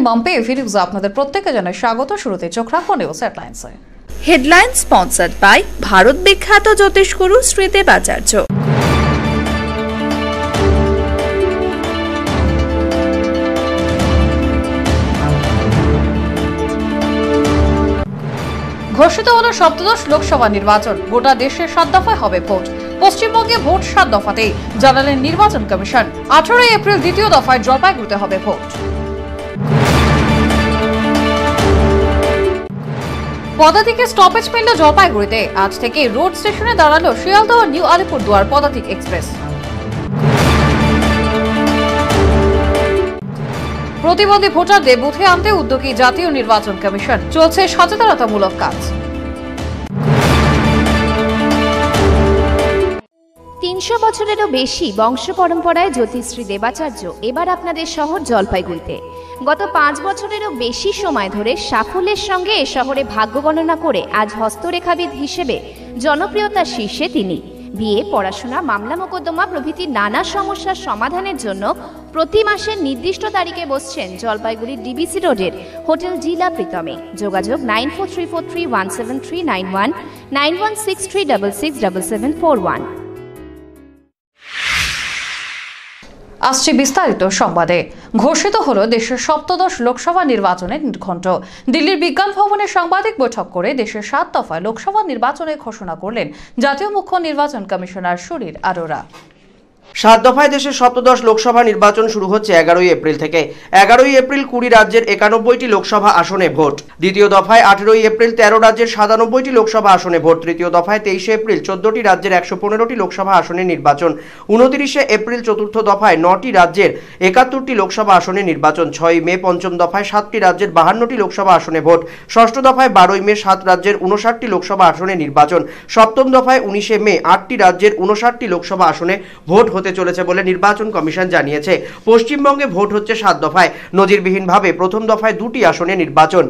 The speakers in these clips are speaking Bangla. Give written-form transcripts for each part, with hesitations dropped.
মাম্পি ভিডিওস আপনাদের প্রত্যেককে জানাই স্বাগত। শুরুতে চোখ রাখবো নিউজ হেডলাইন্সে। হেডলাইন স্পন্সর্ড বাই ভারত বিখ্যাত জ্যোতিষগুরু শ্রীদেবাচার্য। ঘোষিত হলো সপ্তদশ লোকসভা নির্বাচন, গোটা দেশে 7 দফায় হবে ভোট। পশ্চিমবঙ্গে ভোট 7 দফাতেই, জানালেন নির্বাচন কমিশন। 18 এপ্রিল দ্বিতীয় দফায় জলপাইগুড়িতে হবে ভোট। পদাতিকে স্টপেজ মিলল জলপাইগুড়িতে। আজ থেকে রোড স্টেশনে দাঁড়ালো শিয়ালদহ নিউ আলিপুরদুয়ার পদাতিক এক্সপ্রেস। প্রতিবন্ধী ভোটারদের বুথে আনতে উদ্যোগী জাতীয় নির্বাচন কমিশন, চলছে সচেতনতামূলক কাজ। 300 বছরেরও বেশি বংশ পরম্পরায় জ্যোতিশ্রী দেবাচার্য এবার আপনাদের শহর জলপাইগুড়িতে। গত 5 বছরেরও বেশি সময় ধরে সাফল্যের সঙ্গে এ শহরে ভাগ্য গণনা করে আজ হস্তরেখাবিদ হিসেবে জনপ্রিয়তার শীর্ষে তিনি। বিয়ে, পড়াশোনা, মামলা মোকদ্দমা প্রভৃতি নানা সমস্যার সমাধানের জন্য প্রতি মাসের নির্দিষ্ট তারিখে বসছেন জলপাইগুড়ির ডিবিসি রোডের হোটেল জিলা প্রীতমে। যোগাযোগ 9434317391, 9163667741। আসছে বিস্তারিত সংবাদে। ঘোষিত হলো দেশের সপ্তদশ লোকসভা নির্বাচনের নির্ঘণ্ট। দিল্লির বিজ্ঞান ভবনে সাংবাদিক বৈঠক করে দেশের 7 দফায় লোকসভা নির্বাচনের ঘোষণা করলেন জাতীয় মুখ্য নির্বাচন কমিশনার সুনীল আরোরা। 7 দফায় দেশের সপ্তদশ লোকসভা নির্বাচন শুরু হচ্ছে 11 এপ্রিল থেকে। 11 এপ্রিল 20 রাজ্যের 91টি লোকসভা আসনে ভোট। দ্বিতীয় দফায় 18 এপ্রিল 13 রাজ্যের 97টি লোকসভা আসনে ভোট। তৃতীয় দফায় 23 এপ্রিল 14টি রাজ্যের 115টি লোকসভা আসনে নির্বাচন। 29 এপ্রিল চতুর্থ দফায় 9টি রাজ্যের 71টি লোকসভা আসনে নির্বাচন। 6 মে পঞ্চম দফায় 7টি রাজ্যের 52টি লোকসভা আসনে ভোট। ষষ্ঠ দফায় 12 মে 7 রাজ্যের 59টি লোকসভা আসনে নির্বাচন। সপ্তম দফায় 19 মে 8টি রাজ্যের 59টি লোকসভা আসনে ভোট হতে চলেছে বলে নির্বাচন কমিশন জানিয়েছে। পশ্চিমবঙ্গে ভোট হচ্ছে 7 দফায়, নজিরবিহীনভাবে প্রথম দফায় 2টি আসনে নির্বাচন।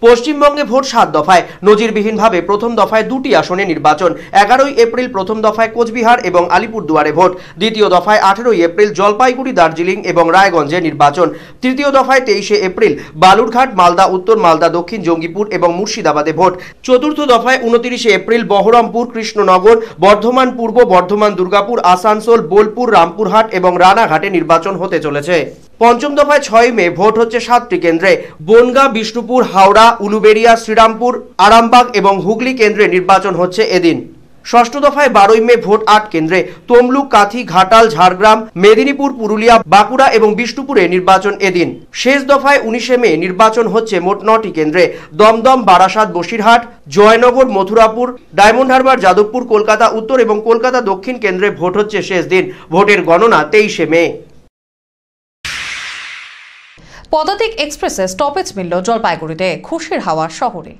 পশ্চিমবঙ্গে ভোট 7 দফায়, নজিরবিহীনভাবে প্রথম দফায় 2টি আসনে নির্বাচন। 11 এপ্রিল প্রথম দফায় কোচবিহার এবং আলিপুরদুয়ারে ভোট। দ্বিতীয় দফায় 18 এপ্রিল জলপাইগুড়ি, দার্জিলিং এবং রায়গঞ্জে নির্বাচন। তৃতীয় দফায় 23 এপ্রিল বালুরঘাট, মালদা উত্তর, মালদা দক্ষিণ, জঙ্গিপুর এবং মুর্শিদাবাদে ভোট। চতুর্থ দফায় 29 এপ্রিল বহরমপুর, কৃষ্ণনগর, বর্ধমান পূর্ব, বর্ধমান, দুর্গাপুর, আসানসোল, বোলপুর, রামপুরহাট এবং রানাঘাটে নির্বাচন হতে চলেছে। পঞ্চম দফায় 6 মে ভোট হচ্ছে 7টি কেন্দ্রে। বনগাঁ, বিষ্ণুপুর, হাওড়া, উলুবেড়িয়া, শ্রীরামপুর, আরামবাগ এবং হুগলি কেন্দ্রে নির্বাচন হচ্ছে এদিন। ষষ্ঠ দফায় 12 মে ভোট 8 কেন্দ্রে। তমলুক, কাথি, ঘাটাল, ঝাড়গ্রাম, মেদিনীপুর, পুরুলিয়া, বাঁকুড়া এবং বিষ্ণুপুরে নির্বাচন এদিন। শেষ দফায় 19 মে নির্বাচন হচ্ছে মোট 9টি কেন্দ্রে। দমদম, বারাসাত, বসিরহাট, জয়নগর, মথুরাপুর, ডায়মন্ড হারবার, যাদবপুর, কলকাতা উত্তর এবং কলকাতা দক্ষিণ কেন্দ্রে ভোট হচ্ছে শেষ দিন। ভোটের গণনা 23 মে। পদাতিক এক্সপ্রেসে স্টপেজ মিলল জলপাইগুড়িতে, খুশির হাওয়া শহরে।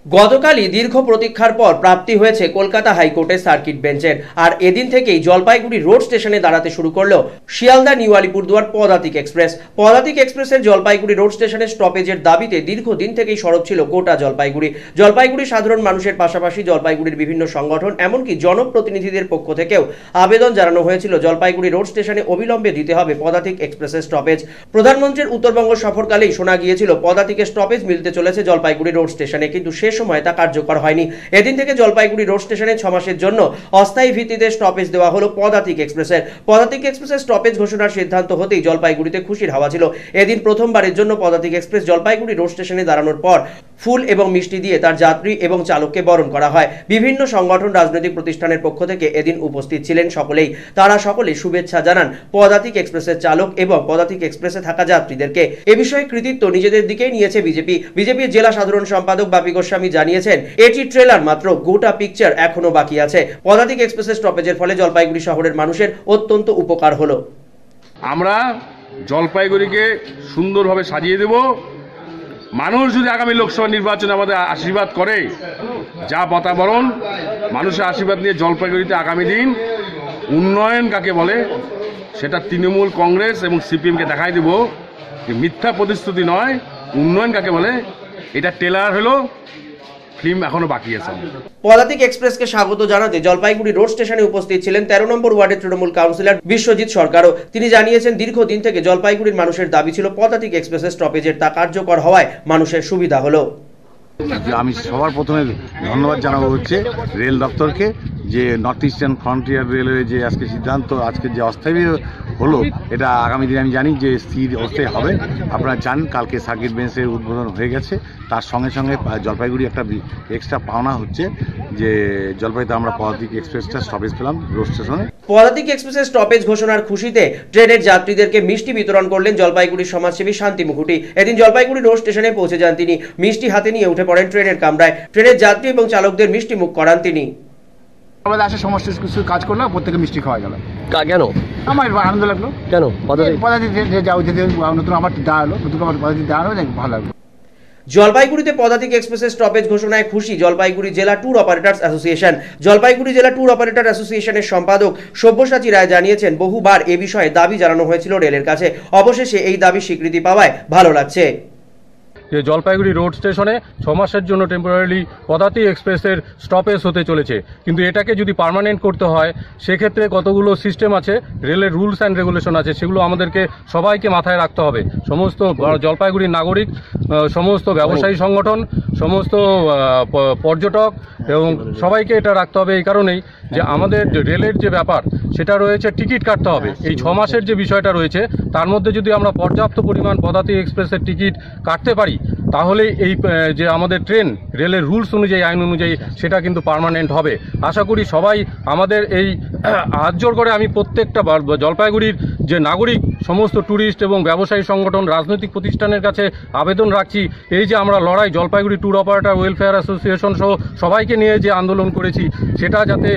গতকালই দীর্ঘ প্রতীক্ষার পর প্রাপ্তি হয়েছে কলকাতা হাইকোর্টের সার্কিট বেঞ্চের। আর এদিন থেকেই জলপাইগুড়ি রোড স্টেশনে দাঁড়াতে শুরু করলো শিয়ালদা নিউ আলিপুরদুয়ার পদাতিক এক্সপ্রেস। পদাতিক এক্সপ্রেসের জলপাইগুড়ি রোড স্টেশনের স্টপেজের দাবিতে দীর্ঘদিন থেকেই সরব ছিল গোটা জলপাইগুড়ি। জলপাইগুড়ি সাধারণ মানুষের পাশাপাশি জলপাইগুড়ির বিভিন্ন সংগঠন, এমনকি জনপ্রতিনিধিদের পক্ষ থেকেও আবেদন জানানো হয়েছিল জলপাইগুড়ি রোড স্টেশনে অবিলম্বে দিতে হবে পদাতিক এক্সপ্রেসের স্টপেজ। প্রধানমন্ত্রীর উত্তরবঙ্গ সফরকালেই শোনা গিয়েছিল পদাতিকের স্টপেজ মিলতে চলেছে জলপাইগুড়ি রোড স্টেশনে, কিন্তু সময় তা কার্যকর হয়নি। এদিন থেকে জলপাইগুড়ি রোড স্টেশনে 6 মাসের জন্য অস্থায়ী ভিত্তিতে স্টপেজ দেওয়া হলো পদাতিক এক্সপ্রেসের। পদাতিক এক্সপ্রেসের স্টপেজ ঘোষণার সিদ্ধান্ত হতেই জলপাইগুড়িতে খুশির হাওয়া ছিল। এদিন প্রথমবারের জন্য পদাতিক এক্সপ্রেস জলপাইগুড়ি রোড স্টেশনে দাঁড়ানোর পর ফুল এবং মিষ্টি দিয়ে তার যাত্রী এবং চালককে বরণ করা হয়। বিভিন্ন সংগঠন, রাজনৈতিক প্রতিষ্ঠানের পক্ষ থেকে এদিন উপস্থিত ছিলেন সকলেই। তারা সকলে শুভেচ্ছা জানান পদাতিক এক্সপ্রেসের চালক এবং পদাতিক এক্সপ্রেসে থাকা যাত্রীদেরকে। এ বিষয়ে কৃতিত্ব নিজেদের দিকেই নিয়েছে বিজেপির জেলা সাধারণ সম্পাদক বাপি গোস্বামী জানিয়েছেন এটি ট্রেলার মাত্র, গোটা পিকচার এখনো বাকি আছে। পদাতিক এক্সপ্রেসের স্টপেজের ফলে জলপাইগুড়ি শহরের মানুষের অত্যন্ত উপকার হলো। আমরা জলপাইগুড়িকে সুন্দরভাবে সাজিয়ে দেব। মানুষ যদি আগামী লোকসভা নির্বাচনে আমাদের আশীর্বাদ করে, যা বাতাবরণ, মানুষের আশীর্বাদ নিয়ে জলপাইগুড়িতে আগামী দিন উন্নয়ন কাকে বলে সেটা তৃণমূল, কংগ্রেস এবং সিপিএমকে দেখাই দেব। মিথ্যা প্রতিশ্রুতি নয়, উন্নয়ন কাকে বলে এটা ট্রেলার হলো। ফিল্ম এখনো বাকি আছে। পদাতিক এক্সপ্রেসকে স্বাগত জানাতে জলপাইগুড়ি রোড স্টেশনে উপস্থিত ছিলেন 13 নম্বর ওয়ার্ডের তৃণমূল কাউন্সিলর বিশ্বজিৎ সরকারও। তিনি জানিয়েছেন দীর্ঘদিন থেকে জলপাইগুড়ির মানুষের দাবি ছিল পদাতিক এক্সপ্রেসের স্টপেজের, তা কার্যকর হওয়ায় মানুষের সুবিধা হলো। আমি সবার প্রথমে ধন্যবাদ জানাবো হচ্ছে রেল দপ্তরকে, যে নর্থ ইস্টার্ন ফ্রন্টিয়ার রেলওয়ে যে আজকে সিদ্ধান্ত, আজকে যে অস্থায়ী হলো, এটা আগামী দিনে আমি জানি যে স্থির অবস্থায় হবে। আপনারা জানেন কালকে সার্কিট বেঞ্চের উদ্বোধন হয়ে গেছে, তার সঙ্গে সঙ্গে জলপাইগুড়ি একটা এক্সট্রা পাওনা হচ্ছে যে জলপাইতে আমরা পদাতিক এক্সপ্রেসটা স্টপেজ পেলাম রোড স্টেশনে। পদাতিক এক্সপ্রেসের স্টপেজ ঘোষণার খুশিতে ট্রেনের যাত্রীদেরকে মিষ্টি বিতরণ করলেন জলপাইগুড়ির সমাজসেবী শান্তি মুখুটি। এদিন জলপাইগুড়ি রোড স্টেশনে পৌঁছে যান তিনি। মিষ্টি হাতে নিয়ে উঠে পড়েন ট্রেনের কামরায়। ট্রেনের যাত্রী এবং চালকদের মিষ্টি মুখ করান তিনি। আমাদের আসে সমস্ত কিছু কাজ করলাম, প্রত্যেকে মিষ্টি খাওয়া গেল। কেন? আমার আনন্দ লাগলো। কেন? পদাতিক যাও যেতে নতুন আমার দেওয়া হলো, নতুন আমার পদাতিক দেওয়া হলো, ভালো লাগলো। জলপাইগুড়িতে পদাতিক এক্সপ্রেসের স্টপেজ ঘোষণায় খুশি জলপাইগুড়ি জেলা ট্যুর অপারেটরস অ্যাসোসিয়েশন। জলপাইগুড়ি জেলা ট্যুর অপারেটর অ্যাসোসিয়েশনের সম্পাদক সব্যসাচী রায় জানিয়েছেন বহুবার এ বিষয়ে দাবি জানানো হয়েছিল রেলের কাছে, অবশেষে এই দাবি স্বীকৃতি পাওয়ায় ভালো লাগছে। যে জলপাইগুড়ি রোড স্টেশনে 6 মাসের জন্য টেম্পোরারি পদাতিক এক্সপ্রেসের স্টপেজ হতে চলেছে, কিন্তু এটাকে যদি পার্মানেন্ট করতে হয় সেক্ষেত্রে কতগুলো সিস্টেম আছে, রেলের রুলস অ্যান্ড রেগুলেশন আছে, সেগুলো আমাদেরকে সবাইকে মাথায় রাখতে হবে। সমস্ত জলপাইগুড়ির নাগরিক, সমস্ত ব্যবসায়ী সংগঠন, সমস্ত পর্যটক এবং সবাইকে এটা রাখতে হবে। এই কারণেই যে আমাদের রেলের যে ব্যাপার সেটা রয়েছে, টিকিট কাটতে হবে। এই 6 মাসের যে বিষয়টা রয়েছে তার মধ্যে যদি আমরা পর্যাপ্ত পরিমাণ পদাতিক এক্সপ্রেসের টিকিট কাটতে পারি তাহলে এই যে আমাদের ট্রেন রেলের রুলস অনুযায়ী, আইন অনুযায়ী সেটা কিন্তু পার্মানেন্ট হবে। আশা করি সবাই আমাদের এই হাত জোর করে আমি প্রত্যেকটা জলপাইগুড়ির যে নাগরিক, সমস্ত ট্যুরিস্ট এবং ব্যবসায়ী সংগঠন, রাজনৈতিক প্রতিষ্ঠানের কাছে আবেদন রাখছি, এই যে আমরা লড়াই Jalpaiguri tour operator welfare association সহ সবাইকে নিয়ে যে আন্দোলন করেছি সেটা যাতে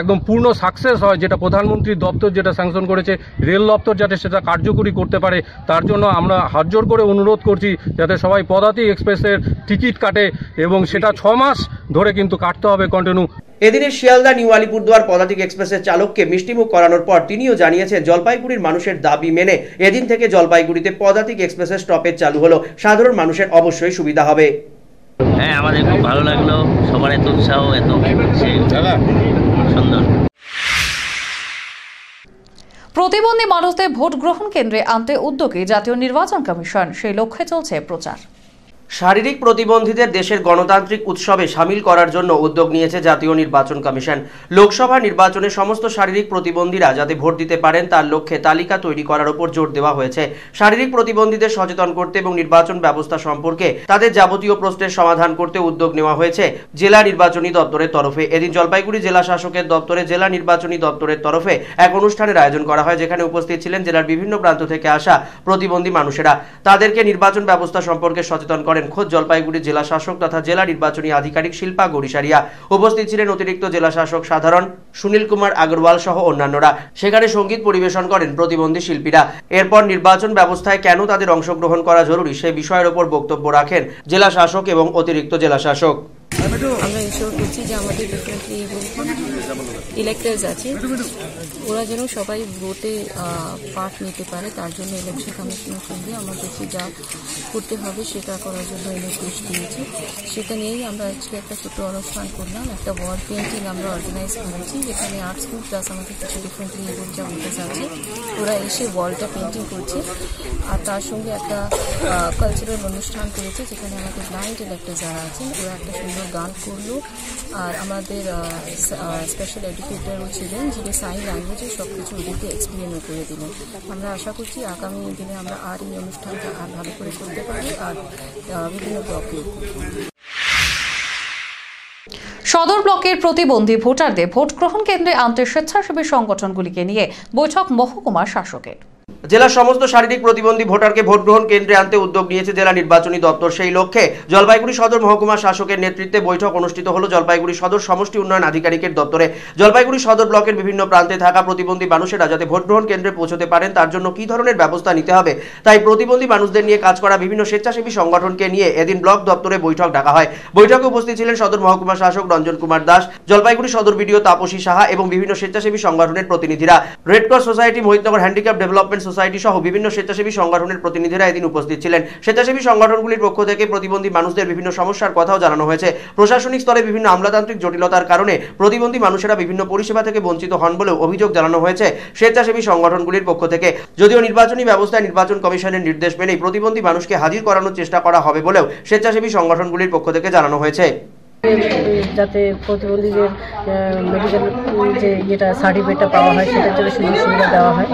একদম পূর্ণ সাকসেস হয়, যেটা প্রধানমন্ত্রীর দপ্তর যেটা স্যাংশন করেছে, রেল দপ্তর যাতে সেটা কার্যকরী করতে পারে, তার জন্য আমরা হাত জোর করে অনুরোধ করছি যাতে সবাই পদাতিক এক্সপ্রেসের টিকিট কাটে এবং সেটা 6 মাস ধরে কিন্তু কাটতে হবে কন্টিনিউ। এদিনে শিয়ালদা নিউ আলিপুরদুয়ার পদাতিক এক্সপ্রেসের চালককে মিষ্টিমুখ করানোর পর তিনিও জানিয়েছেন জলপাইগুড়ির মানুষের দাবি মেনে এদিন থেকে জলপাইগুড়িতে পদাতিক এক্সপ্রেসের স্টপেজ চালু হলো। সাধারণ মানুষের অবশ্যই সুবিধা হবে। হ্যাঁ, আমাদের খুব ভালো লাগলো, সবার এত উৎসাহ, এত সুন্দর। প্রতিবন্ধী মানুষদের ভোট গ্রহণ কেন্দ্রে আনতে উদ্যোগী জাতীয় নির্বাচন কমিশন, সেই লক্ষ্যে চলছে প্রচার। শারীরিক প্রতিবন্ধীদের দেশের গণতান্ত্রিক উৎসবে সামিল করার জন্য উদ্যোগ নিয়েছে জাতীয় নির্বাচন কমিশন। লোকসভা নির্বাচনে সমস্ত শারীরিক প্রতিবন্ধীরা যাতে ভোট দিতে পারেন তার লক্ষ্যে তালিকা তৈরি করার উপর জোর দেওয়া হয়েছে। শারীরিক প্রতিবন্ধীদের সচেতন করতে এবং নির্বাচন ব্যবস্থা সম্পর্কে তাদের যাবতীয় প্রশ্নের সমাধান করতে উদ্যোগ নেওয়া হয়েছে জেলা নির্বাচনী দপ্তরের তরফে। এদিন জলপাইগুড়ি জেলা শাসকের দপ্তরে জেলা নির্বাচনী দপ্তরের তরফে এক অনুষ্ঠানের আয়োজন করা হয়, যেখানে উপস্থিত ছিলেন জেলার বিভিন্ন প্রান্ত থেকে আসা প্রতিবন্ধী মানুষেরা। তাদেরকে নির্বাচন ব্যবস্থা সম্পর্কে সচেতন করেন খোদ জলপাইগুড়ি জেলা শাসক তথা জেলা নির্বাচনী আধিকারিক শিল্পা গরিসারিয়া। উপস্থিত ছিলেন অতিরিক্ত জেলা শাসক সাধারণ সুনীল কুমার আগরওয়াল সহ অন্যান্যরা। সেখানে সঙ্গীত পরিবেশন করেন প্রতিবন্ধী শিল্পীরা। এরপর নির্বাচন ব্যবস্থায় কেন তাদের অংশগ্রহণ করা জরুরি সেই বিষয়ের উপর বক্তব্য রাখেন জেলা শাসক এবং অতিরিক্ত জেলা শাসক। আমরা এসব করছি যে আমাদের ডিফারেন্টলি ইলেক্টার্স আছে, ওরা যেন সবাই ভোটে পার্ট নিতে পারে, তার জন্য ইলেকশন কমিশনের সঙ্গে আমাদেরকে যা করতে হবে সেটা করার জন্য নির্দেশ দিয়েছে। সেটা নিয়েই আমরা আজকে একটা ছোট অনুষ্ঠান করলাম, একটা ওয়াল পেন্টিং আমরা অর্গানাইজ করেছি, যেখানে আর্ট স্কুল প্লাস আমাদের কিছু ডিফারেন্টলি এবল যা ভোটার্স আছে ওরা এসে ওয়ালটা পেন্টিং করছে। আর তার সঙ্গে একটা কালচারাল অনুষ্ঠান করেছে, যেখানে আমাদের ব্লাইন্ড ইলেক্টার যারা আছেন ওরা একটা সুন্দর গান করলো। আর আমাদের স্পেশাল এডুকেটারও ছিলেন, যিনি সাইন ল্যাঙ্গুয়েজে সব কিছু ওদেরকে এক্সপ্লেনও করে দিলেন। আমরা আশা করছি আগামী দিনে আমরা আর এই অনুষ্ঠানটা আর ভালো করে করতে পারি আর বিভিন্ন ব্লকে। সদর ব্লকের প্রতিবন্ধী ভোটারদের ভোট গ্রহণ কেন্দ্রে আনতে স্বেচ্ছাসেবী সংগঠনগুলিকে নিয়ে বৈঠক মহকুমা শাসকের। জেলার সমস্ত শারীরিক প্রতিবন্ধী ভোটারকে ভোট গ্রহণ কেন্দ্রে আনতে উদ্যোগ নিয়েছে জেলা নির্বাচনী দপ্তর। সেই লক্ষ্যে জলপাইগুড়ি সদর মহকুমা শাসকের নেতৃত্বে বৈঠক অনুষ্ঠিত হলো জলপাইগুড়ি সদর সমষ্টি উন্নয়ন আধিকারিকের দপ্তরে। জলপাইগুড়ি সদর ব্লকের বিভিন্ন প্রান্তে থাকা প্রতিবন্ধী মানুষেরা যাতে ভোট গ্রহণ কেন্দ্রে পৌঁছতে পারেন তার জন্য কী ধরনের ব্যবস্থা নিতে হবে, তাই প্রতিবন্ধী মানুষদের নিয়ে কাজ করা বিভিন্ন স্বেচ্ছাসেবী সংগঠনকে নিয়ে এদিন ব্লক দপ্তরে বৈঠক ডাকা হয়। বৈঠকে উপস্থিত ছিলেন সদর মহকুমা শাসক রঞ্জন কুমার দাস, জলপাইগুড়ি সদর বিডিও তাপসী সাহা এবং বিভিন্ন স্বেচ্ছাসেবী সংগঠনের প্রতিনিধিরা। Red cross society, Mohitnagar handicap development society সহ বিভিন্ন স্বেচ্ছাসেবী সংগঠনের প্রতিনিধিরা এদিন উপস্থিত ছিলেন। স্বেচ্ছাসেবী সংগঠনগুলির পক্ষ থেকে প্রতিবন্ধী মানুষদের বিভিন্ন সমস্যার কথাও জানানো হয়েছে। প্রশাসনিক স্তরে বিভিন্ন আমলাতান্ত্রিক জটিলতার কারণে প্রতিবন্ধী মানুষেরা বিভিন্ন পরিষেবা থেকে বঞ্চিত হন বলেও অভিযোগ জানানো হয়েছে স্বেচ্ছাসেবী সংগঠনগুলির পক্ষ থেকে। যদিও নির্বাচনী ব্যবস্থায় নির্বাচন কমিশনের নির্দেশ মেনেই প্রতিবন্ধী মানুষকে হাজির করানোর চেষ্টা করা হবে বলেও স্বেচ্ছাসেবী সংগঠনগুলির পক্ষ থেকে জানানো হয়েছে। যাতে প্রতিবন্ধীদের মেডিকেল যে যেটা সার্টিফিকেটটা পাওয়া হয় সেটার জন্য সুযোগ সুবিধা দেওয়া হয়,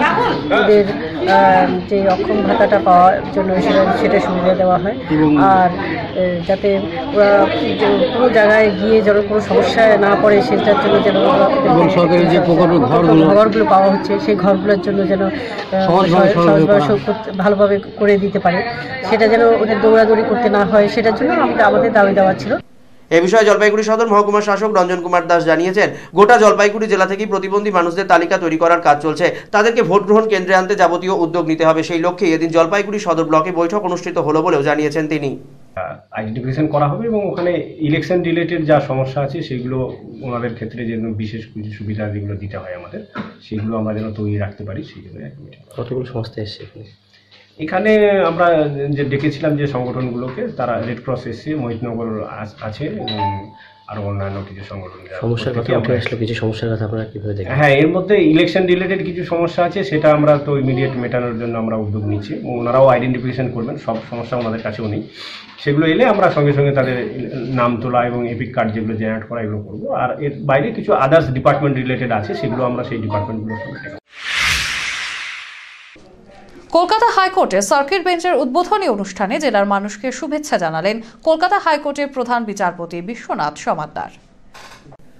ওদের যে অক্ষম ভাতাটা পাওয়ার জন্য সেটা সুবিধা দেওয়া হয়, আর যাতে ওরা কোনো জায়গায় গিয়ে যেন কোনো সমস্যায় না পড়ে সেটার জন্য যেন সরকারি যে ঘরগুলো পাওয়া হচ্ছে সেই ঘরগুলোর জন্য যেন ভালোভাবে করে দিতে পারে, সেটা যেন ওদের দৌড়াদৌড়ি করতে না হয়, সেটার জন্য আমাদের দাবি দেওয়া ছিল। এ বিষয়ে জলপাইগুড়ি সদর মহকুমা শাসক রঞ্জন কুমার দাস জানিয়েছেন, গোটা জলপাইগুড়ি জেলা থেকেই প্রতিবন্ধী মানুষদের তালিকা তৈরি করার কাজ চলছে। তাদেরকে ভোট গ্রহণ কেন্দ্রে আনতে যাবতীয় উদ্যোগ নিতে হবে। সেই লক্ষ্যে এদিন জলপাইগুড়ি সদর ব্লকে বৈঠক অনুষ্ঠিত হলো বলেও জানিয়েছেন তিনি। আইডেন্টিফিকেশন করা হবে এবং ওখানে ইলেকশন রিলেটেড যা সমস্যা আছে সেগুলো ওনাদের ক্ষেত্রে যেন বিশেষ কিছু সুবিধা যেগুলো দিতে হয় আমাদের, সেগুলো আমরা যেন তৈরি রাখতে পারি সেই জন্য। কতগুলো সংস্থা এসছে এখানে? আমরা যে ডেকেছিলাম যে সংগঠনগুলোকে, তারা রেড ক্রস এসছে, মহিতনগর আছে এবং আরো অন্যান্য কিছু সংগঠন। সমস্যার কথা উঠে আসলো, কিছু সমস্যার কথা আপনারা কিভাবে দেখেন? হ্যাঁ, এর মধ্যে ইলেকশন রিলেটেড কিছু সমস্যা আছে, সেটা আমরা তো ইমিডিয়েট মেটানোর জন্য আমরা উদ্যোগ নিচ্ছি। ওনারাও আইডেন্টিফিকেশন করবেন, সব সমস্যা ওনাদের কাছেও নেই। সেগুলো এলে আমরা সঙ্গে সঙ্গে তাদের নাম তোলা এবং এপিক কার্ড যেগুলো জেনারেট করা এগুলো করবো। আর এর বাইরে কিছু আদার্স ডিপার্টমেন্ট রিলেটেড আছে, সেগুলো আমরা সেই ডিপার্টমেন্টগুলোর সঙ্গে দেখাবো। কলকাতা হাইকোর্টে সার্কিট বেঞ্চের উদ্বোধনী অনুষ্ঠানে জেলার মানুষকে শুভেচ্ছা জানালেন কলকাতা হাইকোর্টের প্রধান বিচারপতি বিশ্বনাথ সমাদ্দার।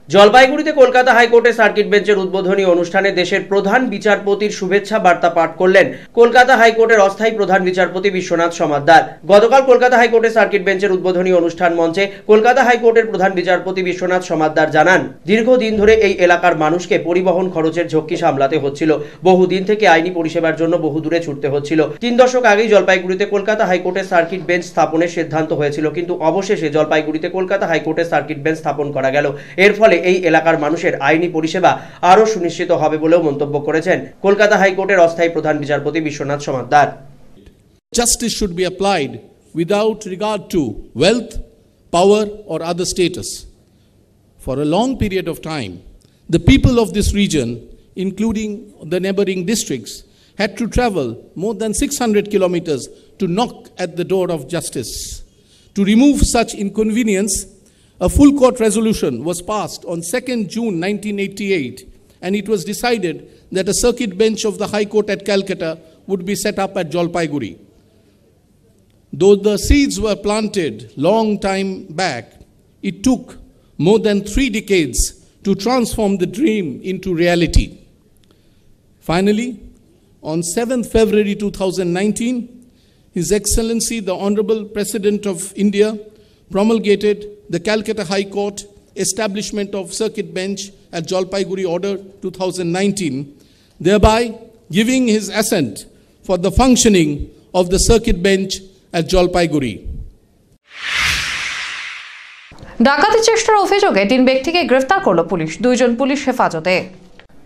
জলপাইগুড়িতে কলকাতা হাইকোর্টে সার্কিট বেঞ্চের উদ্বোধনী অনুষ্ঠানে দেশের প্রধান বিচারপতির শুভেচ্ছা বার্তা পাঠ করলেন কলকাতা হাইকোর্টের অস্থায়ী প্রধান বিচারপতি বিশ্বনাথ সমাদ্দার। গতকাল কলকাতা হাইকোর্টে সার্কিট বেঞ্চের উদ্বোধনী অনুষ্ঠান মঞ্চে কলকাতা হাইকোর্টের প্রধান বিচারপতি বিশ্বনাথ সমাদ্দার জানান, দীর্ঘদিন ধরে এই এলাকার মানুষকে পরিবহন খরচের ঝক্কি সামলাতে হচ্ছিল। বহুদিন থেকে আইনি পরিষেবার জন্য বহু দূরে ছুটতে হচ্ছিল। 3 দশক আগেই জলপাইগুড়িতে কলকাতা হাইকোর্টে সার্কিট বেঞ্চ স্থাপনের সিদ্ধান্ত হয়েছিল, কিন্তু অবশেষে জলপাইগুড়িতে কলকাতা হাইকোর্টে সার্কিট বেঞ্চ স্থাপন করা গেল। এর ফলে এই এলাকার মানুষের আইনি পরিষেবা আরো সুনিশ্চিত হবে বলেও মন্তব্য করেছেন কলকাতা হাইকোর্টের অস্থায়ী প্রধান বিচারপতি Biswanath Samaddar. Justice should be applied without regard to wealth, power or other status. For a long period of time, the people of this region, including the neighboring districts, had to travel more than 600 kilometers to knock at the door of justice. To remove such inconvenience, a full court resolution was passed on 2nd June 1988, and it was decided that a circuit bench of the High Court at Calcutta would be set up at Jalpaiguri. Though the seeds were planted long time back, it took more than 3 decades to transform the dream into reality. Finally, on 7th February 2019, His Excellency the Honorable President of India promulgated the Calcutta High Court establishment of Circuit Bench at Jalpaiguri Order 2019, thereby giving his assent for the functioning of the Circuit Bench at Jalpaiguri. ডাকাতি চেষ্টার অভিযোগে 3 ব্যক্তিকে গ্রেফতার করল পুলিশ। 2 জন পুলিশ হেফাজতে।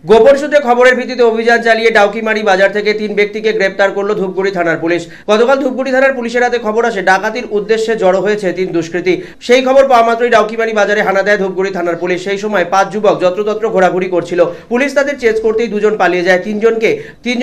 গোপন সূত্রে খবরের ভিত্তিতে অভিযান চালিয়ে ডাউকিমারি বাজার থেকে 3 ব্যক্তিকে গ্রেপ্তার করল ধূপগুড়ি থানার পুলিশ। গতকাল ধূপগুড়ি থানার পুলিশের হাতে খবর আসে ডাকাতির উদ্দেশ্যে জড়ো হয়েছে 3 দুষ্কৃতী। সেই খবর পাওয়া মাত্রই ডাউকিমারি বাজারে হানা দেয় ধূপগুড়ি থানার পুলিশ। সেই সময় 5 যুবক যত্রতত্র ঘোরাঘুরি করছিল। পুলিশ তাদের চেজ করতেই 2 জন পালিয়ে যায়। 3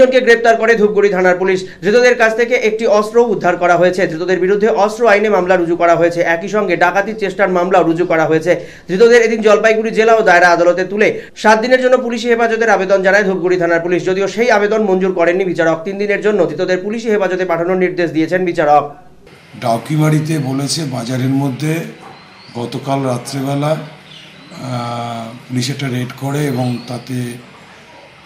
জনকে গ্রেপ্তার করে ধূপগুড়ি থানার পুলিশ। ধৃতদের কাছ থেকে একটি অস্ত্র উদ্ধার করা হয়েছে। ধৃতদের বিরুদ্ধে অস্ত্র আইনে মামলা রুজু করা হয়েছে। একই সঙ্গে ডাকাতির চেষ্টার মামলাও রুজু করা হয়েছে। ধৃতদের এদিন জলপাইগুড়ি জেলা ও দায়রা আদালতে তুলে 7 দিনের জন্য পুলিশি হেফাজতের আবেদন জানায় ধূপগুড়ি থানার পুলিশ। যদিও সেই আবেদন মঞ্জুর করেননি বিচারক। 3 দিনের জন্য ধৃতদের পুলিশি হেফাজতে পাঠানোর নির্দেশ দিয়েছেন বিচারক। ডাউকিমারিতে বলেছে বাজারের মধ্যে গতকাল রাত্রেবেলা পুলিশ একটা রেড করে এবং তাতে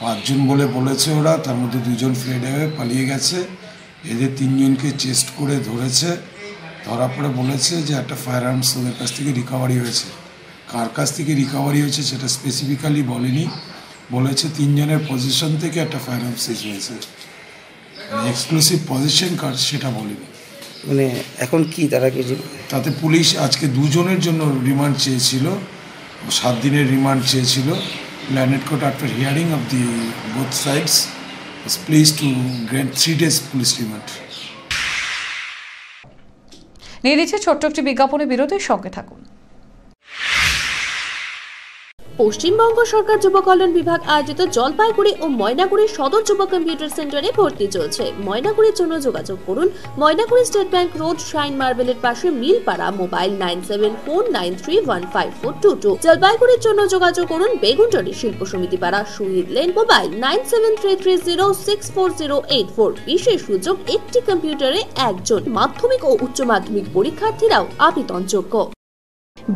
5 জন বলে বলেছে ওরা, তার মধ্যে 2 জন ফ্লেড হয়ে পালিয়ে গেছে। এদের 3 জনকে চেস্ট করে ধরেছে। ধরার পরে বলেছে যে একটা ফায়ার আর্মস ওদের কাছ থেকে রিকভারি হয়েছে। কার কাছ থেকে রিকভারি হয়েছে সেটা স্পেসিফিক্যালি বলেনি। বলেছে 3 জনের পজিশন থেকে একটা ফায়ার আর্ম সিজ হয়েছে। এক্সক্লুসিভ পজিশন কার সেটা বলেনি। মানে এখন কি তারা কি তাতে পুলিশ আজকে 2 জনের জন্য রিমান্ড চেয়েছিল, 7 দিনের রিমান্ড চেয়েছিল। Landed court after hearing of the both sides was pleased to grant 3 days police remand. নিয়ে নিচ্ছে ছোট্ট একটি বিজ্ঞাপনের বিরতির সঙ্গে থাকুন। পশ্চিমবঙ্গ সরকার যুব কল্যাণ বিভাগ আয়োজিত জলপাইগুড়ি ও ময়নাগুড়ি সদর যুব কম্পিউটার সেন্টারে ভর্তি চলছে। ময়নাগুড়ির জন্য যোগাযোগ করুন Maynaguri state bank road, shine মার্বেলের পাশে, মিলপাড়া। মোবাইল 9749315422। জলপাইগুড়ির জন্য যোগাযোগ করুন বেগুনটরি শিল্প সমিতি পাড়া, শহীদ লেন। মোবাইল 9733064084। বিশেষ সুযোগ, একটি কম্পিউটারে একজন। মাধ্যমিক ও উচ্চ মাধ্যমিক পরীক্ষার্থীরাও আবেদনযোগ্য।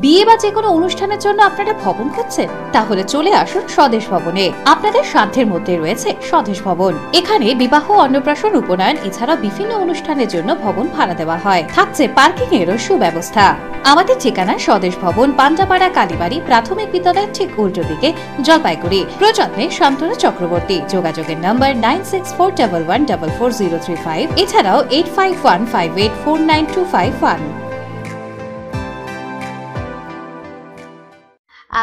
বিয়ে বা যে কোনো অনুষ্ঠানের জন্য আপনারা ভবন খুঁজছেন? তাহলে চলে আসুন স্বদেশ ভবনে। আপনাদের সাধ্যের মধ্যে রয়েছে স্বদেশ ভবন। এখানে বিবাহ, অন্নপ্রাশন, উপনয়ন এছাড়াও বিভিন্ন অনুষ্ঠানের জন্য ভবন ভাড়া দেওয়া হয়। থাকছে পার্কিং এরও সুব্যবস্থা। আমাদের ঠিকানা স্বদেশ ভবন, পান্ডাপাড়া, কালীবাড়ি প্রাথমিক বিদ্যালয়ের ঠিক উল্টো দিকে, জলপাইগুড়ি। প্রযত্নে শান্তনু চক্রবর্তী। যোগাযোগের নম্বর 9641144035, এছাড়াও 8515849251।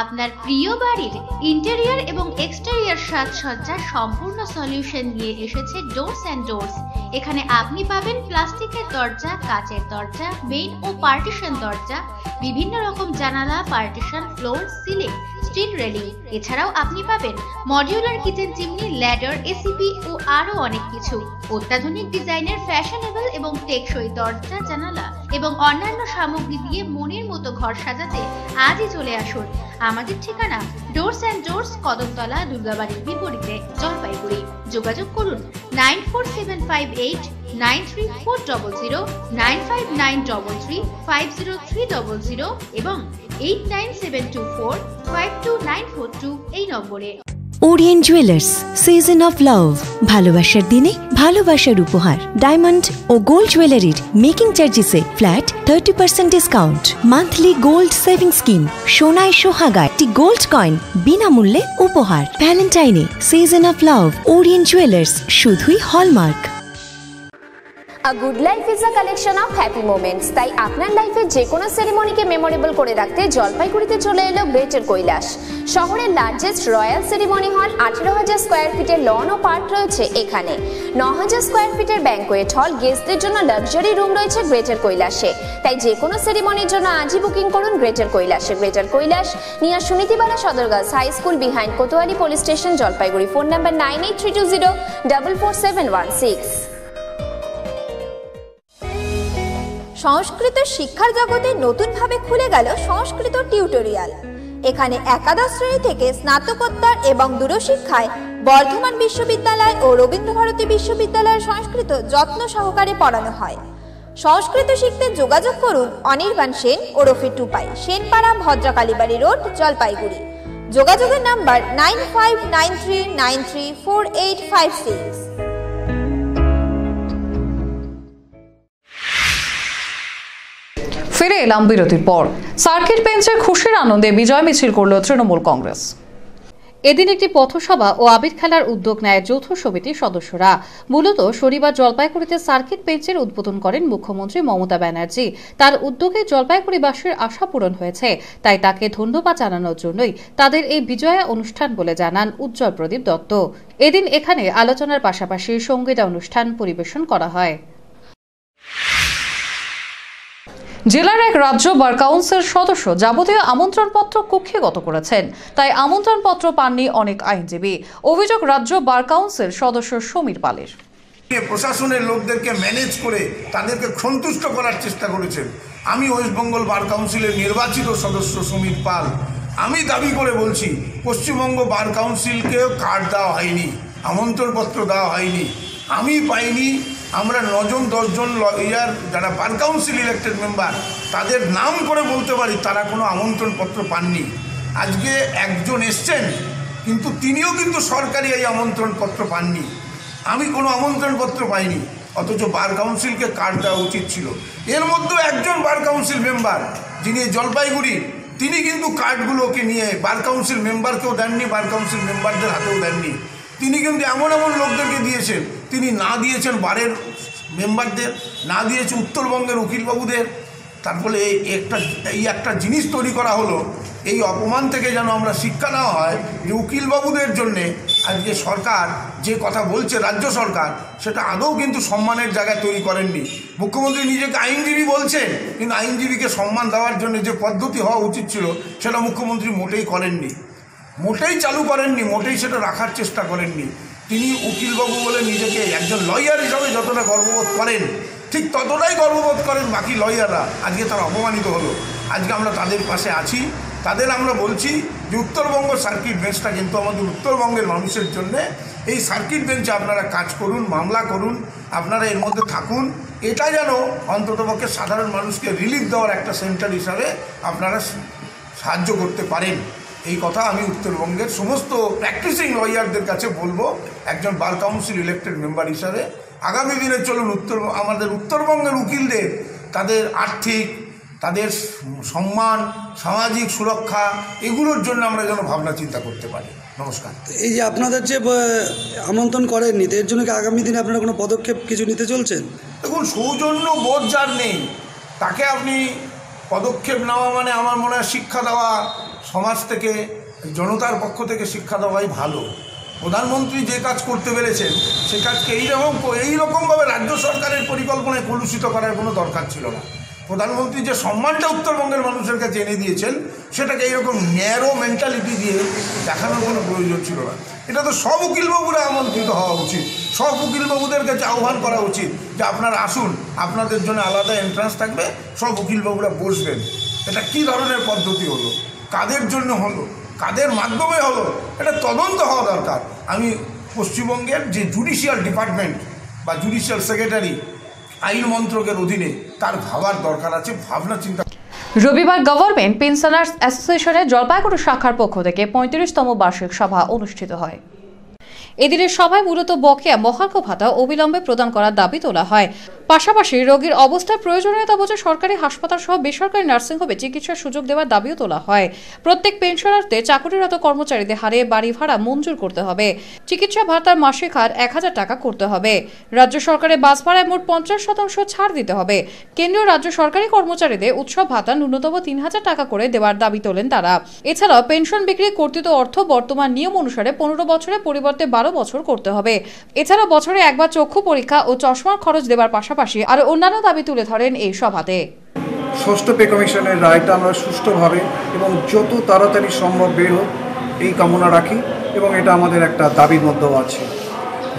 আপনার প্রিয় বাড়ির ইন্টেরিয়র এবং এক্সটেরিয়র সাজসজ্জার সম্পূর্ণ সলিউশন নিয়ে এসেছে ডোরস অ্যান্ড ডোরস। এখানে আপনি পাবেন প্লাস্টিকের দরজা, কাচের দরজা, মেইন ও পার্টিশন দরজা, বিভিন্ন রকম জানালা, partition, floor, ceiling, steel railing. এছাড়াও আপনি পাবেন modular kitchen chimney, ladder, ACP ও আরো অনেক কিছু। অত্যাধুনিক ডিজাইনের ফ্যাশনেবল এবং টেকসই দরজা, জানালা এবং অন্যান্য সামগ্রী দিয়ে মনের মতো ঘর সাজাতে আজই চলে আসুন। আমাদের ঠিকানা ডোরস অ্যান্ড ডোরস, কদমতলা, দুর্গাবাড়ির বিপরীতে, জলপাইগুড়ি। যোগাযোগ করুন 9475893400, 9593350300 এবং 8972452942 এই নম্বরে। Orient Jewellers, season of love. ভালোবাসার দিনে ভালোবাসার উপহার। ডায়মন্ড ও গোল্ড জুয়েলারির মেকিং চার্জেসে flat 30% discount. Monthly gold saving scheme. সোনায় সোহাগায় একটি গোল্ড কয়েন বিনামূল্যে উপহার। ভ্যালেন্টাইনে season of love. Orient Jewellers, শুধুই hallmark. A good life is a collection of happy moments. তাই আপনার লাইফে যে কোনো সেরিমনিকে মেমোরেবল করে রাখতে জলপাইগুড়িতে চলে এলো গ্রেটার কৈলাস। শহরের লার্জেস্ট রয়্যাল সেরিমনি হল, 18,000 স্কোয়ার ফিটের লন ও পার্ক রয়েছে এখানে। 9,000 স্কোয়ার ফিটের ব্যাংকোয়েট হল, গেস্টদের জন্য লাক্সারি রুম রয়েছে গ্রেটার কৈলাসে। তাই যে কোনো সেরিমনির জন্য আজই বুকিং করুন গ্রেটার কৈলাসে। Greater Kailash, near Sunitibala Sadar girls high school, behind Kotwali police station, Jalpaiguri. Phone number 9832044716। সংস্কৃত শিক্ষার জগতে নতুনভাবে খুলে গেল সংস্কৃত টিউটোরিয়াল। এখানে একাদশ শ্রেণী থেকে স্নাতকোত্তর এবং দূরশিক্ষায় বর্ধমান বিশ্ববিদ্যালয় ও রবীন্দ্রভারতী বিশ্ববিদ্যালয়ের সংস্কৃত যত্ন সহকারে পড়ানো হয়। সংস্কৃত শিখতে যোগাযোগ করুন অনির্বাণ সেন ওরফে টুপাই, সেনপাড়া, ভদ্রকালীবাড়ি রোড, জলপাইগুড়ি। যোগাযোগের নাম্বার 9593934856। ফিরে এলাম বিরতির পর। সার্কিট বেঞ্চে খুশির আনন্দে বিজয় মিছিল করল তৃণমূল কংগ্রেস। এদিন একটি পথসভা ও আবির খেলার উদ্যোগ নেয় যৌথ সমিতির সদস্যরা। মূলত শনিবার জলপাইগুড়িতে সার্কিট বেঞ্চের উদ্বোধন করেন মুখ্যমন্ত্রী মমতা ব্যানার্জি। তার উদ্যোগে জলপাইগুড়িবাসীর আশা পূরণ হয়েছে, তাই তাকে ধন্যবাদ জানানোর জন্যই তাদের এই বিজয়া অনুষ্ঠান বলে জানান উজ্জ্বল প্রদীপ দত্ত। এদিন এখানে আলোচনার পাশাপাশি সঙ্গীত অনুষ্ঠান পরিবেশন করা হয়। জেলার এক রাজ্য বার কাউন্সিল সদস্য যাবতীয় আমন্ত্রণপত্র কক্ষিগত করেছেন, তাই আমন্ত্রণপত্র পাননি অনেক আইনজীবী। অভিযোগ রাজ্য বার কাউন্সিল সদস্য সমীর পালের। প্রশাসনের লোকদেরকে ম্যানেজ করে তাদেরকে সন্তুষ্ট করার চেষ্টা করেছেন। আমি ওয়েস্ট বেঙ্গল বার কাউন্সিলের নির্বাচিত সদস্য সমীর পাল, আমি দাবি করে বলছি পশ্চিমবঙ্গ বার কাউন্সিলকেও কার্ড দেওয়া হয়নি, আমন্ত্রণপত্র দেওয়া হয়নি, আমি পাইনি। আমরা 9-10 জন লয়ার যারা বার কাউন্সিল ইলেক্টেড মেম্বার, তাদের নাম করে বলতে পারি তারা কোনো আমন্ত্রণপত্র পাননি। আজকে একজন এসছেন, কিন্তু তিনিও কিন্তু সরকারি এই আমন্ত্রণপত্র পাননি। আমি কোনো আমন্ত্রণপত্র পাইনি, অথচ বার কাউন্সিলকে কার্ড দেওয়া উচিত ছিল। এর মধ্যেও একজন বার কাউন্সিল মেম্বার যিনি জলপাইগুড়ি, তিনি কিন্তু কার্ডগুলোকে নিয়ে বার কাউন্সিল মেম্বারকেও দেননি, বার কাউন্সিল মেম্বারদের হাতেও দেননি। তিনি কিন্তু এমন এমন লোকদেরকে দিয়েছেন, তিনি না দিয়েছেন বারের মেম্বারদের, না দিয়েছে উত্তরবঙ্গের উকিলবাবুদের, তার ফলে এই একটা জিনিস তৈরি করা হলো, এই অপমান থেকে যেন আমরা শিক্ষা নেওয়া হয় যে উকিলবাবুদের জন্যে আজকে সরকার যে কথা বলছে, রাজ্য সরকার, সেটা আদৌ কিন্তু সম্মানের জায়গায় তৈরি করেননি। মুখ্যমন্ত্রী নিজেকে আইনজীবী বলছেন, কিন্তু আইনজীবীকে সম্মান দেওয়ার জন্য যে পদ্ধতি হওয়া উচিত ছিল সেটা মুখ্যমন্ত্রী মোটেই করেননি, মোটেই চালু করেননি, মোটেই সেটা রাখার চেষ্টা করেননি। তিনি উকিলবাবু বলে নিজেকে একজন লয়ার হিসাবে যতটা গর্ববোধ করেন, ঠিক ততটাই গর্ববোধ করেন বাকি লয়াররা। আজকে তারা অপমানিত হলো। আজকে আমরা তাদের পাশে আছি, তাদের আমরা বলছি যে উত্তরবঙ্গ সার্কিট বেঞ্চটা কিন্তু আমাদের উত্তরবঙ্গের মানুষের জন্যে। এই সার্কিট বেঞ্চে আপনারা কাজ করুন, মামলা করুন, আপনারা এর মধ্যে থাকুন। এটা যেন অন্ততপক্ষে সাধারণ মানুষকে রিলিফ দেওয়ার একটা সেন্টার হিসাবে আপনারা সাহায্য করতে পারেন। এই কথা আমি উত্তরবঙ্গের সমস্ত প্র্যাকটিসিং লয়ারদের কাছে বলবো, একজন বার কাউন্সিল ইলেক্টেড মেম্বার হিসাবে। আগামী দিনে চলুন আমাদের উত্তরবঙ্গের উকিলদের তাদের আর্থিক, তাদের সম্মান, সামাজিক সুরক্ষা, এগুলোর জন্য আমরা যেন ভাবনা চিন্তা করতে পারি। নমস্কার। এই যে আপনাদের যে আমন্ত্রণ করেননি, এর জন্য কি আগামী দিনে আপনারা কোনো পদক্ষেপ কিছু নিতে চলছেন? দেখুন, সৌজন্য বোধ যার নেই তাকে আপনি পদক্ষেপ নেওয়া মানে আমার মনে হয় শিক্ষা দেওয়া, সমাজ থেকে, জনতার পক্ষ থেকে শিক্ষা দেওয়াই ভালো। প্রধানমন্ত্রী যে কাজ করতে পেরেছেন সে কাজকে এইরকমভাবে রাজ্য সরকারের পরিকল্পনায় কলুষিত করার কোনো দরকার ছিল না। প্রধানমন্ত্রী যে সম্মানটা উত্তরবঙ্গের মানুষের কাছে এনে দিয়েছেন সেটাকে এইরকম ন্যারো মেন্টালিটি দিয়ে দেখানোর কোনো প্রয়োজন ছিল না। এটা তো সব উকিলবাবুরা আমন্ত্রিত হওয়া উচিত, সব উকিলবাবুদের কাছে আহ্বান করা উচিত যে আপনারা আসুন, আপনাদের জন্য আলাদা এন্ট্রান্স থাকবে, সব উকিলবাবুরা বসবেন। এটা কী ধরনের পদ্ধতি হলো, কাদের জন্য হলো, কাদের মাধ্যমে হলো, এটা তদন্ত হওয়া দরকার। আমি পশ্চিমবঙ্গের যে জুডিশিয়াল ডিপার্টমেন্ট বা জুডিশিয়াল সেক্রেটারি আইন মন্ত্রকের অধীনে, তার ভাবার দরকার আছে, ভাবনা চিন্তা। রবিবার গভর্নমেন্ট পেনশনার্স অ্যাসোসিয়েশনের জলপাইগুড়ি শাখার পক্ষ থেকে 35তম বার্ষিক সভা অনুষ্ঠিত হয়। এদিনের সভায় মূলত বকেয়া মহার্ঘ ভাতা অবিলম্বে প্রদান করার দাবি তোলা হয়। পাশাপাশি রোগীর অবস্থার প্রয়োজনীয়তা বুঝে সরকারি হাসপাতাল সহ বেসরকারি নার্সিংহোমে চিকিৎসার সুযোগ দেওয়ার দাবিও তোলা হয়। প্রত্যেক পেনশনারদের চাকরিরত কর্মচারীদের হারে বাড়ি ভাড়া মঞ্জুর করতে হবে। চিকিৎসা ভাতার মাসিক হার 1000 টাকা করতে হবে। রাজ্য সরকারের বাস ভাড়ায় মোট 50% ছাড় দিতে হবে। কেন্দ্রীয় রাজ্য সরকারি কর্মচারীদের উৎসব ভাতা ন্যূনতম 3000 টাকা করে দেওয়ার দাবি তোলেন তারা। এছাড়াও পেনশন বিক্রি কর্তৃত অর্থ বর্তমান নিয়ম অনুসারে 15 বছরের পরিবর্তে 12 বছর করতে হবে। এছাড়া বছরে একবার চক্ষু পরীক্ষা ও চশমার খরচ দেওয়ার পাশাপাশি আরো অন্যান্য দাবি তুলে ধরেন এই সভাতে। ষষ্ঠ পে কমিশনের রায়টা আমরা সুষ্ঠুভাবে এবং যত তাড়াতাড়ি সম্ভব বের হোক এই কামনা রাখি এবং এটা আমাদের একটা দাবির মধ্যেও আছে।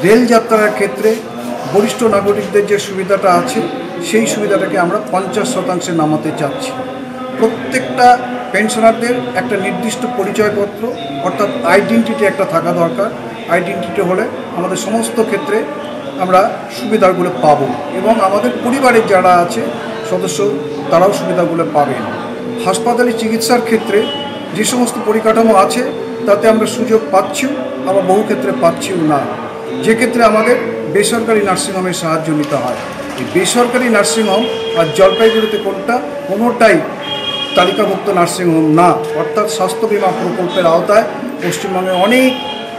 রেল যাত্রার ক্ষেত্রে বরিষ্ঠ নাগরিকদের যে সুবিধাটা আছে সেই সুবিধাটাকে আমরা 50% নামাতে চাচ্ছি। প্রত্যেকটা পেনশনারদের একটা নির্দিষ্ট পরিচয়পত্র অর্থাৎ আইডেন্টিটি একটা থাকা দরকার। আইডেন্টিটি হলে আমাদের সমস্ত ক্ষেত্রে আমরা সুবিধাগুলো পাবো এবং আমাদের পরিবারের যারা আছে সদস্য তারাও সুবিধাগুলো পাবেন। হাসপাতালে চিকিৎসার ক্ষেত্রে যে সমস্ত পরিকাঠামো আছে তাতে আমরা সুযোগ পাচ্ছিও, আবার বহু ক্ষেত্রে পাচ্ছিও না। যে ক্ষেত্রে আমাদের বেসরকারি নার্সিংহোমের সাহায্য নিতে হয়। এই বেসরকারি নার্সিংহোম আর জলপাইগুড়িতে কোনোটাই তালিকাভুক্ত নার্সিংহোম না, অর্থাৎ স্বাস্থ্য বিমা প্রকল্পের আওতায় পশ্চিমবঙ্গে অনেক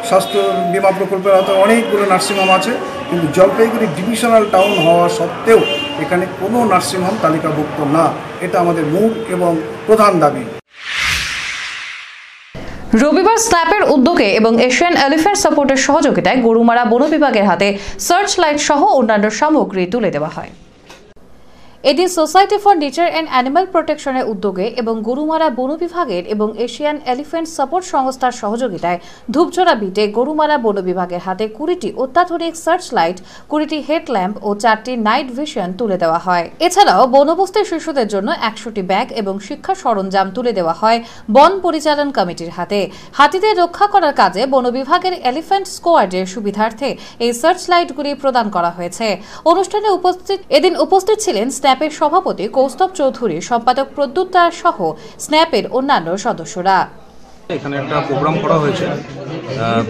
স্বাস্থ্য বিমা প্রকল্পের আওতায় অনেকগুলো নার্সিংহোম আছে, কিন্তু জলপাইগুড়ি ডিভিশনাল টাউন হওয়া সত্ত্বেও এখানে কোনো নার্সিংহোম তালিকাভুক্ত না। এটা আমাদের মূল এবং প্রধান দাবি। রবিবার স্ন্যাপের উদ্যোগে এবং এশিয়ান এলিফ্যান্ট সাপোর্টের সহযোগিতায় গরুমারা বন বিভাগের হাতে সার্চ লাইট সহ অন্যান্য সামগ্রী তুলে দেওয়া হয়। এদিন society for nature and animal প্রোটেকশনের উদ্যোগে এবং গরুমারা বন বিভাগের এবং এশিয়ান এলিফ্যান্ট সাপোর্ট সংস্থার সহযোগিতায় ধূপঝরা বিটে গরুমারা বন বিভাগের হাতে 20টি অত্যাধুনিক সার্চ লাইট, 20টি হেডল্যাম্প ও 4টি নাইট ভিশন তুলে দেওয়া হয়। এছাড়াও বনবস্তির শিশুদের জন্য 100টি ব্যাগ এবং শিক্ষা সরঞ্জাম তুলে দেওয়া হয় বন পরিচালন কমিটির হাতে। হাতিদের রক্ষা করার কাজে বন বিভাগের এলিফ্যান্ট স্কোয়াডের সুবিধার্থে এই সার্চ লাইটগুলি প্রদান করা হয়েছে। অনুষ্ঠানে এদিন উপস্থিত ছিলেন স্ন্যাপের সভাপতি কৌস্তব চৌধুরী, সম্পাদক প্রদ্যুৎ দাস সহ স্ন্যাপের অন্যান্য সদস্যরা। এখানে একটা প্রোগ্রাম করা হয়েছে,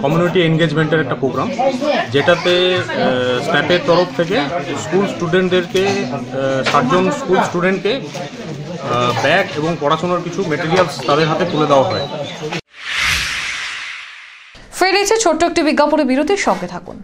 কমিউনিটি এনগেজমেন্টের একটা প্রোগ্রাম, যেটাতে স্ন্যাপের তরফ থেকে স্কুল স্টুডেন্টদেরকে 60 জন স্কুল স্টুডেন্টকে ব্যাগ এবং পড়াশোনার কিছু মেটেরিয়ালস তাদের হাতে তুলে দেওয়া হয়। ফিরেছে ছোট্ট একটি বিজ্ঞাপনের বিরতির সঙ্গে থাকুন।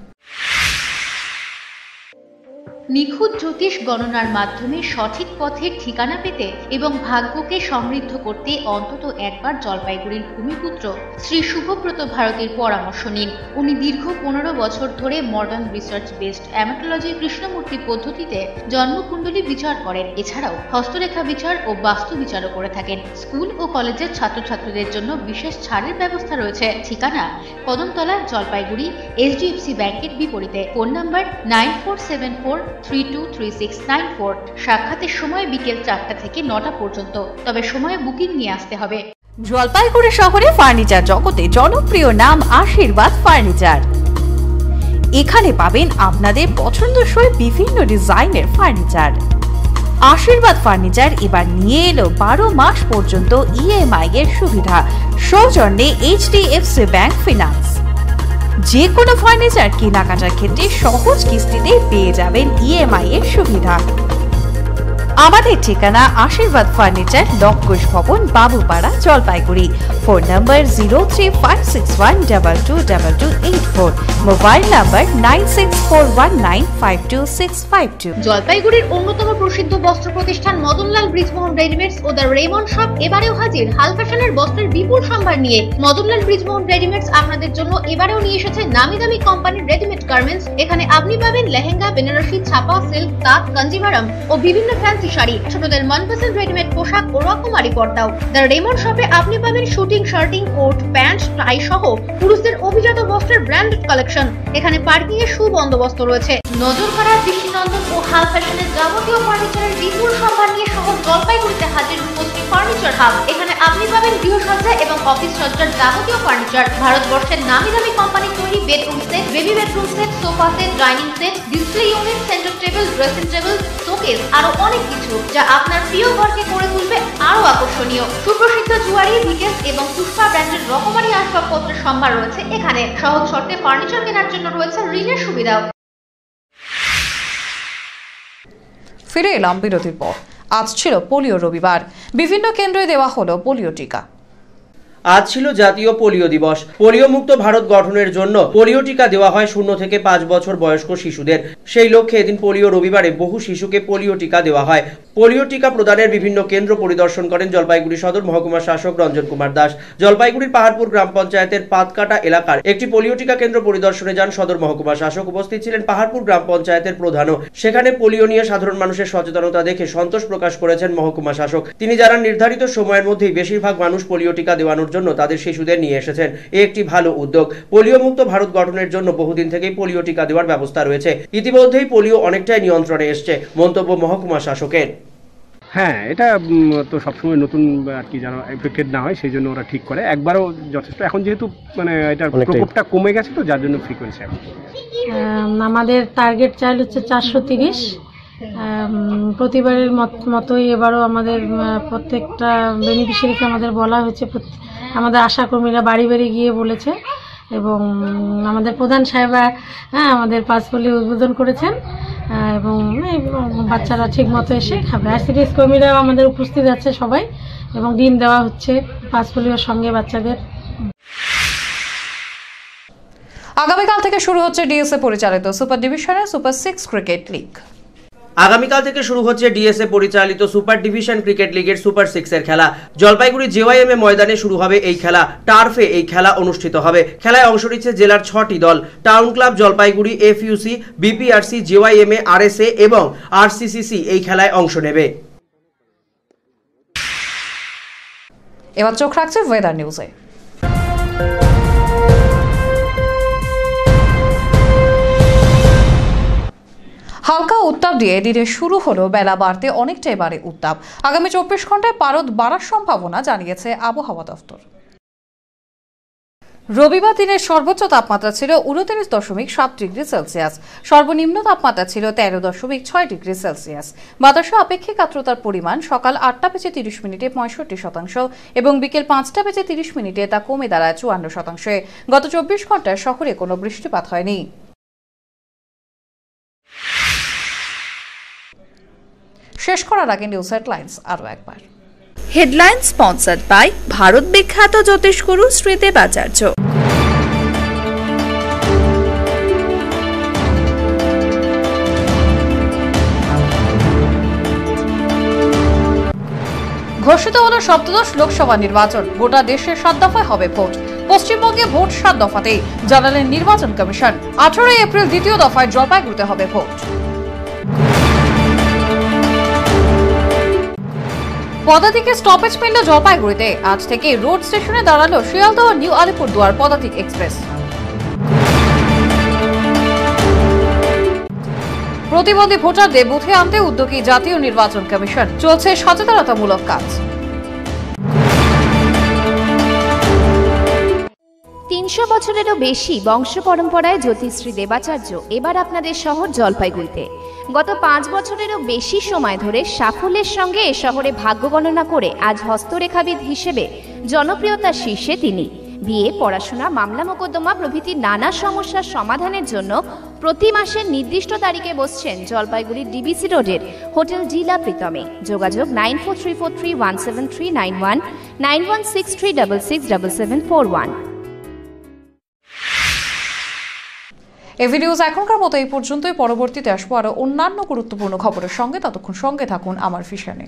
নিখুঁত জ্যোতিষ গণনার মাধ্যমে সঠিক পথের ঠিকানা পেতে এবং ভাগ্যকে সমৃদ্ধ করতে অন্তত একবার জলপাইগুড়ির ভূমিপুত্র শ্রী শুভব্রত ভারতীর পরামর্শ নিন। উনি দীর্ঘ 15 বছর ধরে মডার্ন রিসার্চ বেসড অ্যামাটোলজি কৃষ্ণমূর্তি পদ্ধতিতে জন্মকুণ্ডলী বিচার করেন। এছাড়াও হস্তরেখা বিচার ও বাস্তু বিচারও করে থাকেন। স্কুল ও কলেজের ছাত্রছাত্রীদের জন্য বিশেষ ছাড়ের ব্যবস্থা রয়েছে। ঠিকানা কদমতলা, জলপাইগুড়ি, HDFC ব্যাংকের বিপরীতে। Phone number 9474323694। সাক্ষাতের সময় বিকেল 4টা থেকে 9টা পর্যন্ত, তবে সময় বুকিং নিয়ে আসতে হবে। জলপাইগুড়ি শহরে ফার্নিচার জগতে জনপ্রিয় নাম আশীর্বাদ ফার্নিচার। এখানে পাবেন আপনাদের পছন্দসই বিভিন্ন ডিজাইনের ফার্নিচার। আশীর্বাদ ফার্নিচার এবার নিয়ে এলো 12 মাস পর্যন্ত EMI এর সুবিধা, সৌজন্যে HDFC ব্যাংক ফিনান্স। যে কোনো ফার্নিচার কেনাকাটার ক্ষেত্রে সহজ কিস্তিতে পেয়ে যাবেন EMI এর সুবিধা। আমাদের ঠিকানা আশীর্বাদ ফার্নিচার, লক্ষোষ ভবন, Babupara, Jalpaiguri. Phone number 0356122284, mobile number 9641952652। জলপাইগুড়ির অন্যতম প্রসিদ্ধ বস্ত্র প্রতিষ্ঠান মদনলাল ব্রিজমোহন রেডিমেডস ও দ্য রেমন্ড শপ এবারেও হাজির হাল ফ্যাশনের বস্ত্রের বিপুল সম্ভার নিয়ে। মদনলাল ব্রিজমোহন রেডিমেডস আপনাদের জন্য এবারেও নিয়ে এসেছে নামি দামি কোম্পানির রেডিমেড গার্মেন্টস। এখানে আপনি পাবেন লেহেঙ্গা, বেনারসি, ছাপা, সিল্ক, তাঁত, কাঞ্জিভারাম ও বিভিন্ন ফ্যান্সি শাড়ি, ছোটদের মনপসন্দ রেডিমেড পোশাক ও রকমারি পর্দাও। দ্য রেমন্ড শপে আপনি পাবেন শুটিং, শার্টিং, কোট, প্যান্ট, টাই সহ পুরুষদের অভিজাত বস্ত্রের ব্র্যান্ডেড কালেকশন। এখানে পার্কিং এর সুবন্দোবস্ত রয়েছে। নজর কাড়া, দৃষ্টিনন্দন ও হাল ফ্যাশনের যাবতীয় ফার্নিচারের বিপুল সম্ভার নিয়ে শহর জলপাইগুড়িতে হাজির রূপশ্রী ফার্নিচার হাব। এখানে আপনি পাবেন গৃহসজ্জা এবং অফিস সজ্জার যাবতীয় ফার্নিচার। ভারতবর্ষের নামি দামি কোম্পানি তৈরি bedroom set, baby bedroom set, sofa set, dining set, display unit, centre table, dressing table, showcase, আরো অনেক কিছু যা আপনার প্রিয় ঘরকে করে তুলবে আরো আকর্ষণীয়। সুপ্রসিদ্ধ জুয়ারি, ভিকেস এবং পুষ্পা ব্র্যান্ডের রকমারি আসবাবপত্রের সম্ভার রয়েছে এখানে। সহজ শর্তে ফার্নিচার কেনার জন্য রয়েছে ঋণের সুবিধাও। ফিরে এলাম বিরতির পর। আজ ছিল পোলিও রবিবার। বিভিন্ন কেন্দ্রে দেওয়া হলো পোলিও টিকা। আজ ছিল জাতীয় পোলিও দিবস। পোলিও মুক্ত ভারত গঠনের জন্য পোলিও টিকা দেওয়া হয় 0 থেকে 5 বছর বয়স্ক শিশুদের। সেই লক্ষ্যে এদিন পোলিও রবিবারে বহু শিশুকে পোলিও টিকা দেওয়া হয়। পোলিও টিকা প্রদানের বিভিন্ন কেন্দ্র পরিদর্শন করেন জলপাইগুড়ি সদর মহকুমা শাসক রঞ্জন কুমার দাস। জলপাইগুড়ির পাহাড়পুর গ্রাম পঞ্চায়েতের পাতকাটা এলাকার একটি পোলিও টিকা কেন্দ্র পরিদর্শনে যান সদর মহকুমা শাসক। উপস্থিত ছিলেন পাহাড়পুর গ্রাম পঞ্চায়েতের প্রধানও। সেখানে পোলিও নিয়ে সাধারণ মানুষের সচেতনতা দেখে সন্তোষ প্রকাশ করেছেন মহকুমা শাসক। তিনি জানান, নির্ধারিত সময়ের মধ্যেই বেশিরভাগ মানুষ পোলিও টিকা দেওয়ানোর জন্য তাদের শিশুদের নিয়ে এসেছেন। একটি ভালো উদ্যোগ। পোলিও মুক্ত ভারত গঠনের জন্য বহুদিন থেকেই পোলিও টিকা দেওয়ার ব্যবস্থা রয়েছে। ইতিমধ্যেই পোলিও অনেকটাই নিয়ন্ত্রণে এসছে, মন্তব্য মহকুমা শাসকের। হ্যাঁ, এটা তো সবসময় নতুন আর কি যেন এফেক্টেড না হয় সেই জন্য ওরা ঠিক করে। একবারও যথেষ্ট। এখন যেহেতু মানে এটার প্রকোপটা কমে গেছে তো যার জন্য ফ্রিকোয়েন্সি আমাদের টার্গেট চাইল হচ্ছে 430। প্রতিবারের মতোই এবারও আমাদের প্রত্যেকটা বেনিফিশিয়ারিকে আমাদের বলা হয়েছে। আমাদের আশাকর্মীরা বাড়ি বাড়ি গিয়ে বলেছে এবং আমাদের প্রধান সাহেবা আমাদের পাঁচ পোলিও উদ্বোধন করেছেন এবং বাচ্চারা ঠিক মতো এসে খাবে। আইসিডিএস কর্মীরাও আমাদের উপস্থিত আছে সবাই এবং দিন দেওয়া হচ্ছে পাঁচ পোলিওর সঙ্গে বাচ্চাদের। আগামীকাল থেকে শুরু হচ্ছে ডিএসএ পরিচালিত সুপার ডিভিশনের সুপার 6 ক্রিকেট লিগ। আগামীকাল থেকে শুরু হচ্ছে ডিএসএ পরিচালিত সুপার ডিভিশন ক্রিকেট লিগের সুপার 6 এর খেলা। জলপাইগুড়ি JYMA ময়দানে শুরু হবে এই খেলা। টার্ফে এই খেলা অনুষ্ঠিত হবে। খেলায় অংশ নিচ্ছে জেলার 6টি দল। Town club Jalpaiguri, FUC, BPRC, JYMA, RSA এবং RCCC এই খেলায় অংশ নেবে। এবার চোখ রাখছে ওয়েদার নিউজে। হালকা উত্তাপ দিয়ে দিনে শুরু হলো, বেলা বাড়তে অনেকটাই বাড়ে উত্তাপ। আগামী 24 ঘন্টায় পারদ বাড়ার সম্ভাবনা জানিয়েছে আবহাওয়া দফতর। রবিবার দিনের সর্বোচ্চ তাপমাত্রা ছিল 29.7 ডিগ্রি সেলসিয়াস। সর্বনিম্ন তাপমাত্রা ছিল 13.6 ডিগ্রি সেলসিয়াস। বাতাসে আপেক্ষিক আর্দ্রতার পরিমাণ সকাল 8টা বেজে 30 মিনিটে 65% এবং বিকেল 5টা বেজে 30 মিনিটে তা কমে দাঁড়ায় 54%। গত 24 ঘন্টায় শহরে কোনো বৃষ্টিপাত হয়নি। শেষ করার আগে নিউজ হেডলাইন্স আরো একবার। হেডলাইন স্পন্সর্ড বাই ভারত বিখ্যাত জ্যোতিষগুরু শ্রী দেবাচার্য। ঘোষিত হলো সপ্তদশ লোকসভা নির্বাচন। গোটা দেশে 7 দফায় হবে ভোট। পশ্চিমবঙ্গে ভোট 7 দফাতেই, জানালেন নির্বাচন কমিশন। 18 এপ্রিল দ্বিতীয় দফায় জলপাইগুড়িতে হবে ভোট। পদাতিকে স্টপেজ মিলল জলপাইগুড়িতে। আজ থেকে রোড স্টেশনে দাঁড়ালো শিয়ালদহ নিউ আলিপুরদুয়ার পদাতিক এক্সপ্রেস। প্রতিবন্ধী ভোটারদের বুথে আনতে উদ্যোগী জাতীয় নির্বাচন কমিশন। চলছে সচেতনতামূলক কাজ। 300 বছরেরও বেশি বংশ পরম্পরায় জ্যোতিশ্রী দেবাচার্য এবার আপনাদের শহর জলপাইগুড়িতে। গত 5 বছরেরও বেশি সময় ধরে সাফল্যের সঙ্গে এ শহরে ভাগ্য গণনা করে আজ হস্তরেখাবিদ হিসেবে জনপ্রিয়তার শীর্ষে তিনি। বিয়ে, পড়াশোনা, মামলা মোকদ্দমা প্রভৃতি নানা সমস্যার সমাধানের জন্য প্রতি মাসের নির্দিষ্ট তারিখে বসছেন জলপাইগুড়ির ডিবিসি রোডের হোটেল জিলা প্রীতমে। যোগাযোগ 9434317391, 9163667741। এই ভিডিওস এখনকার মতো এই পর্যন্তই। পরবর্তীতে আসবো আরো অন্যান্য গুরুত্বপূর্ণ খবরের সঙ্গে। ততক্ষণ সঙ্গে থাকুন আমার ভিশনে।